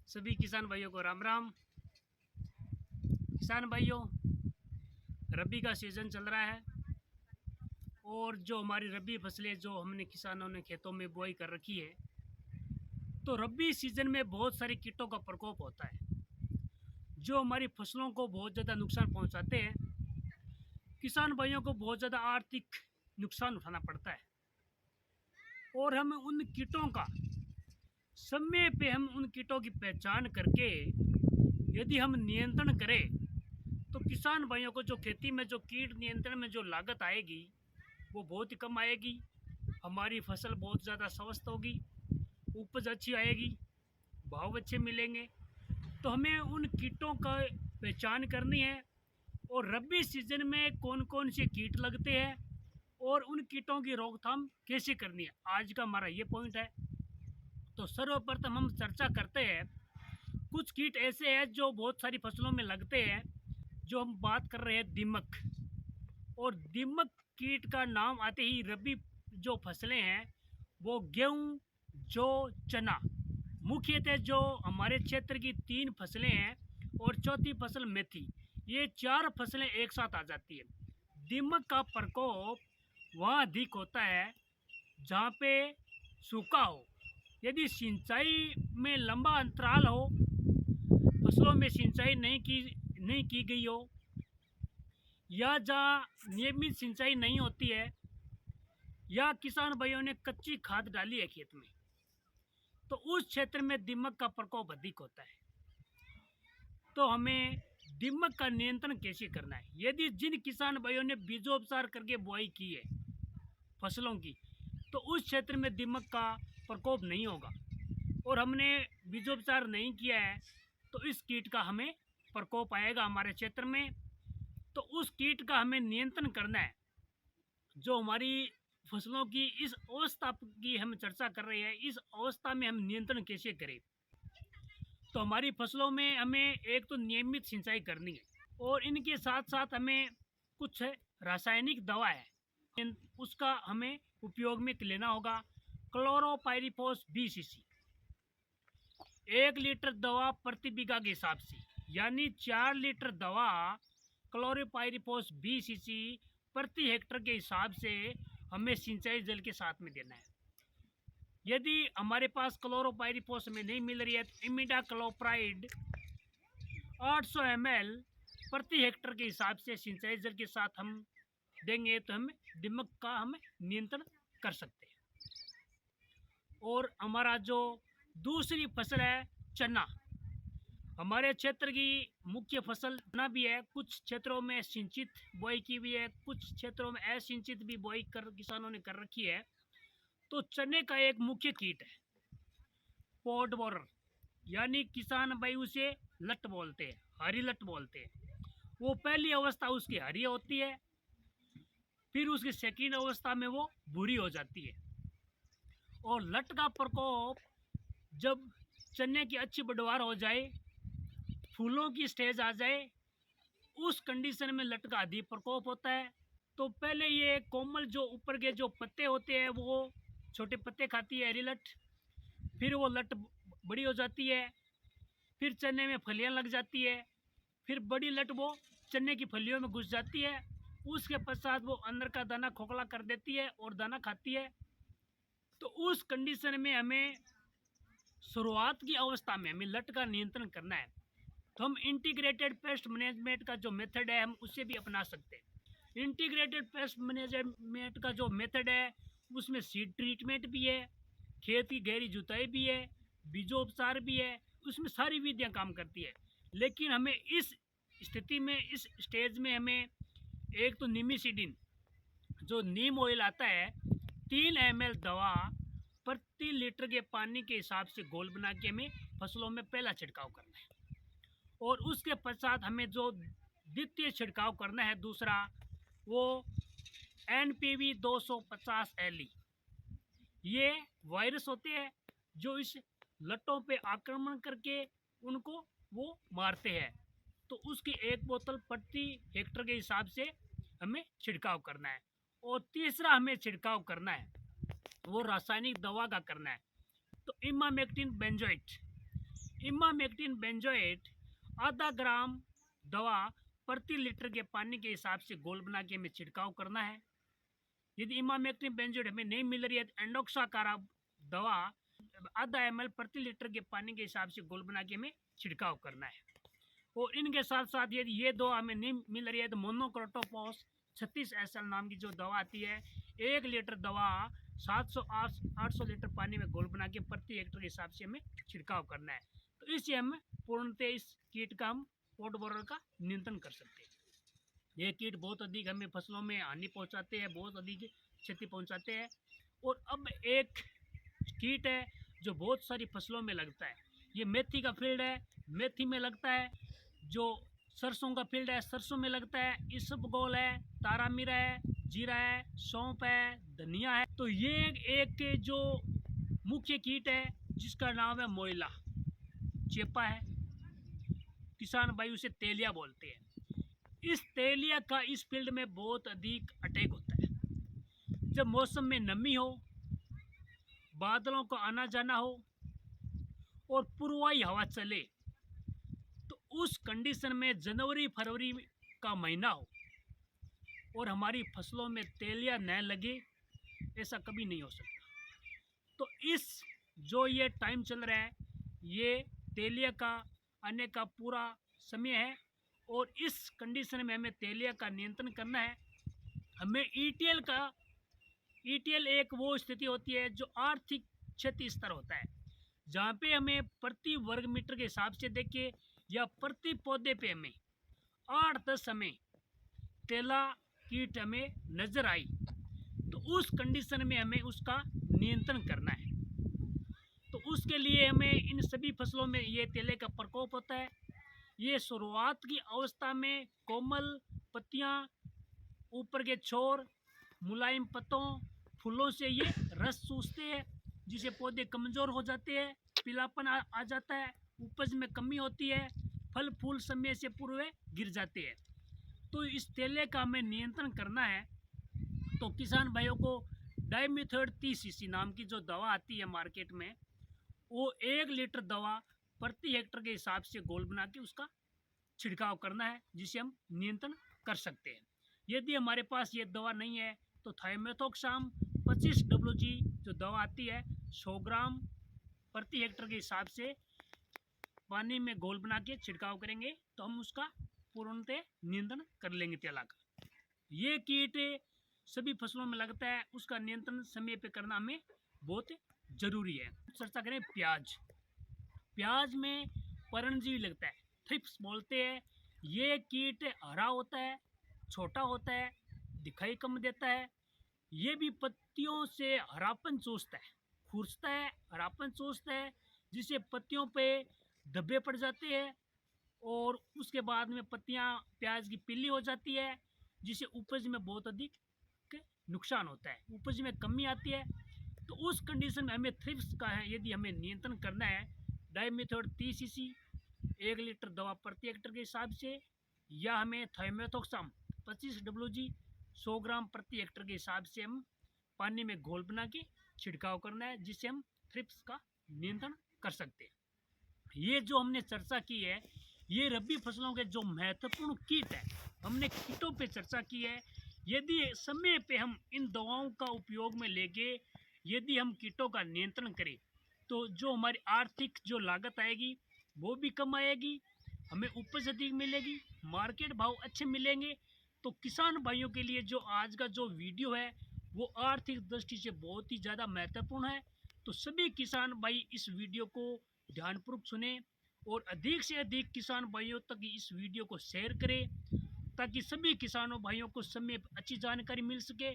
सभी किसान भाइयों को राम राम। किसान भाइयों, रबी का सीज़न चल रहा है और जो हमारी रबी फसलें जो हमने किसानों ने खेतों में बुआई कर रखी है, तो रबी सीज़न में बहुत सारे कीटों का प्रकोप होता है जो हमारी फसलों को बहुत ज़्यादा नुकसान पहुंचाते हैं। किसान भाइयों को बहुत ज़्यादा आर्थिक नुकसान उठाना पड़ता है और हम उन कीटों का समय पे हम उन कीटों की पहचान करके यदि हम नियंत्रण करें तो किसान भाइयों को जो खेती में जो कीट नियंत्रण में जो लागत आएगी वो बहुत ही कम आएगी। हमारी फसल बहुत ज़्यादा स्वस्थ होगी, उपज अच्छी आएगी, भाव अच्छे मिलेंगे। तो हमें उन कीटों का पहचान करनी है और रबी सीजन में कौन कौन से कीट लगते हैं और उन कीटों की रोकथाम कैसे करनी है, आज का हमारा ये पॉइंट है। तो सर्वप्रथम हम चर्चा करते हैं, कुछ कीट ऐसे हैं जो बहुत सारी फसलों में लगते हैं। जो हम बात कर रहे हैं दीमक, और दीमक कीट का नाम आते ही रबी जो फसलें हैं वो गेहूँ, जौ, चना, मुख्यतः जो हमारे क्षेत्र की 3 फसलें हैं और चौथी फसल मेथी, ये 4 फसलें एक साथ आ जाती है। दीमक का प्रकोप वहाँ अधिक होता है जहाँ पे सूखा हो, यदि सिंचाई में लंबा अंतराल हो, फसलों में सिंचाई नहीं की गई हो, या जहाँ नियमित सिंचाई नहीं होती है, या किसान भाइयों ने कच्ची खाद डाली है खेत में, तो उस क्षेत्र में दीमक का प्रकोप अधिक होता है। तो हमें दीमक का नियंत्रण कैसे करना है? यदि जिन किसान भाइयों ने बीजोपचार करके बुआई की है फसलों की, तो उस क्षेत्र में दीमक का प्रकोप नहीं होगा, और हमने बीजोपचार नहीं किया है तो इस कीट का हमें प्रकोप आएगा हमारे क्षेत्र में। तो उस कीट का हमें नियंत्रण करना है। जो हमारी फसलों की इस अवस्था की हम चर्चा कर रहे हैं, इस अवस्था में हम नियंत्रण कैसे करें? तो हमारी फसलों में हमें एक तो नियमित सिंचाई करनी है और इनके साथ साथ हमें कुछ रासायनिक दवा है उसका हमें उपयोग में लेना होगा। क्लोरोपाइरीफॉस 20 सीसी 1 लीटर दवा प्रति बीघा के हिसाब से, यानी 4 लीटर दवा क्लोरोपाइरीफॉस 20 सीसी प्रति हेक्टर के हिसाब से हमें सिंचाई जल के साथ में देना है। यदि हमारे पास क्लोरोपाइरीफॉस में नहीं मिल रही है तो इमिडाक्लोप्राइड 800 ml प्रति हेक्टर के हिसाब से सिंचाई जल के साथ हम देंगे तो हम दीमक का हम नियंत्रण कर सकते हैं। और हमारा जो दूसरी फसल है चना, हमारे क्षेत्र की मुख्य फसल चना भी है। कुछ क्षेत्रों में सिंचित बुआई की हुई है, कुछ क्षेत्रों में असिंचित भी बुआई कर किसानों ने कर रखी है। तो चने का एक मुख्य कीट है पॉड बोरर, यानी किसान भाई उसे लट बोलते हैं, हरी लट बोलते हैं। वो पहली अवस्था उसकी हरी होती है, फिर उसकी सेकंड अवस्था में वो भूरी हो जाती है। और लट का प्रकोप जब चने की अच्छी बढ़वार हो जाए, फूलों की स्टेज आ जाए, उस कंडीशन में लट का अधिक प्रकोप होता है। तो पहले ये कोमल जो ऊपर के जो पत्ते होते हैं वो छोटे पत्ते खाती है हरी लट, फिर वो लट बड़ी हो जाती है, फिर चने में फलियां लग जाती है, फिर बड़ी लट वो चने की फलियों में घुस जाती है। उसके पश्चात वो अंदर का दाना खोखला कर देती है और दाना खाती है। तो उस कंडीशन में हमें शुरुआत की अवस्था में हमें लट का नियंत्रण करना है। तो हम इंटीग्रेटेड पेस्ट मैनेजमेंट का जो मेथड है हम उसे भी अपना सकते हैं। इंटीग्रेटेड पेस्ट मैनेजमेंट का जो मेथड है उसमें सीड ट्रीटमेंट भी है, खेत की गहरी जुताई भी है, बीजोपचार भी है, उसमें सारी विधियां काम करती है। लेकिन हमें इस स्थिति में, इस स्टेज में हमें एक तो निमिसिडिन जो नीम ऑयल आता है 3 ml दवा प्रति लीटर के पानी के हिसाब से घोल बना के हमें फसलों में पहला छिड़काव करना है। और उसके पश्चात हमें जो द्वितीय छिड़काव करना है दूसरा, वो NPV 250 LE, ये वायरस होते हैं जो इस लट्टों पे आक्रमण करके उनको वो मारते हैं। तो उसकी 1 बोतल प्रति हेक्टर के हिसाब से हमें छिड़काव करना है। और तीसरा हमें छिड़काव करना है वो रासायनिक दवा का करना है। तो इमामेक्टिन बेंजोएट इमामेक्टिन बेंजोएट आधा ग्राम दवा प्रति लीटर के पानी के हिसाब से घोल बना के हमें छिड़काव करना है। यदि इमामेक्टिन बेंजोएट हमें नहीं मिल रही है तो एंडोक्साकारा दवा आधा ml प्रति लीटर के पानी के हिसाब से घोल बना के हमें छिड़काव करना है। और इनके साथ साथ यदि ये दवा हमें नहीं मिल रही है तो मोनोक्रोटोफॉस 36 SL नाम की जो दवा आती है, 1 लीटर दवा 700-800 लीटर पानी में घोल बना के प्रति हेक्टर के हिसाब से हमें छिड़काव करना है। तो इससे हम पूर्णतः इस कीट का हम पॉट बोरर का नियंत्रण कर सकते हैं। ये कीट बहुत अधिक हमें फसलों में हानि पहुंचाते हैं, बहुत अधिक क्षति पहुंचाते हैं। और अब एक कीट है जो बहुत सारी फसलों में लगता है। ये मेथी का फील्ड है, मेथी में लगता है। जो सरसों का फील्ड है, सरसों में लगता है। इसबगोल है, तारामीरा है, जीरा है, सौंफ है, धनिया है। तो ये एक जो मुख्य कीट है जिसका नाम है मोइला चेपा है। किसान भाई उसे तेलिया बोलते हैं। इस तेलिया का इस फील्ड में बहुत अधिक अटैक होता है। जब मौसम में नमी हो, बादलों का आना जाना हो और पूर्वाई हवा चले, तो उस कंडीशन में जनवरी फरवरी का महीना हो और हमारी फसलों में तेलिया न लगे, ऐसा कभी नहीं हो सकता। तो इस जो ये टाइम चल रहा है, ये तेलिया का आने का पूरा समय है और इस कंडीशन में हमें तेलिया का नियंत्रण करना है। हमें ईटीएल एक वो स्थिति होती है जो आर्थिक क्षति स्तर होता है, जहाँ पे हमें प्रति वर्ग मीटर के हिसाब से देखे या प्रति पौधे पे हमें 8-10 हमें तेला कीट हमें नजर आई, तो उस कंडीशन में हमें उसका नियंत्रण करना है। तो उसके लिए हमें इन सभी फसलों में ये तेले का प्रकोप होता है। ये शुरुआत की अवस्था में कोमल पत्तियां, ऊपर के छोर, मुलायम पत्तों, फूलों से ये रस चूसते हैं, जिससे पौधे कमज़ोर हो जाते हैं, पीलापन आ जाता है, उपज में कमी होती है, फल फूल समय से पूर्व गिर जाते हैं। तो इस तेले का हमें नियंत्रण करना है। तो किसान भाइयों को डाइमिथोएट 30 सीसी नाम की जो दवा आती है मार्केट में, वो 1 लीटर दवा प्रति हेक्टर के हिसाब से घोल बना के उसका छिड़काव करना है, जिसे हम नियंत्रण कर सकते हैं। यदि हमारे पास ये दवा नहीं है तो थाइमेथोक्साम 25 WG जो दवा आती है 100 ग्राम प्रति हेक्टर के हिसाब से पानी में घोल बना के छिड़काव करेंगे, तो हम उसका पूर्णतः नियंत्रण कर लेंगे तेला का। ये कीट सभी फसलों में लगता है, उसका नियंत्रण समय पे करना हमें बहुत जरूरी है। चर्चा करें प्याज में परजीवी लगता है, थ्रिप्स बोलते हैं। ये कीट हरा होता है, छोटा होता है, दिखाई कम देता है। ये भी पत्तियों से हरापन चूसता है, खुरसता है, हरापन चूसता है, जिससे पत्तियों पे धब्बे पड़ जाते हैं और उसके बाद में पत्तियां प्याज की पीली हो जाती है, जिससे उपज में बहुत अधिक नुकसान होता है, उपज में कमी आती है। तो उस कंडीशन में हमें थ्रिप्स का है यदि हमें नियंत्रण करना है, डाइमिथोएट 30 सीसी 1 लीटर दवा प्रति हेक्टर के हिसाब से, या हमें थाइमेथोक्साम 25 WG 100 ग्राम प्रति हेक्टर के हिसाब से हम पानी में घोल बना के छिड़काव करना है, जिससे हम थ्रिप्स का नियंत्रण कर सकते हैं। ये जो हमने चर्चा की है, ये रबी फसलों के जो महत्वपूर्ण कीट है, हमने कीटों पे चर्चा की है। यदि समय पे हम इन दवाओं का उपयोग में लेके यदि हम कीटों का नियंत्रण करें, तो जो हमारी आर्थिक जो लागत आएगी वो भी कम आएगी, हमें उपज अधिक मिलेगी, मार्केट भाव अच्छे मिलेंगे। तो किसान भाइयों के लिए जो आज का जो वीडियो है वो आर्थिक दृष्टि से बहुत ही ज़्यादा महत्वपूर्ण है। तो सभी किसान भाई इस वीडियो को ध्यानपूर्वक सुने और अधिक से अधिक किसान भाइयों तक इस वीडियो को शेयर करें, ताकि सभी किसानों भाइयों को समय पर अच्छी जानकारी मिल सके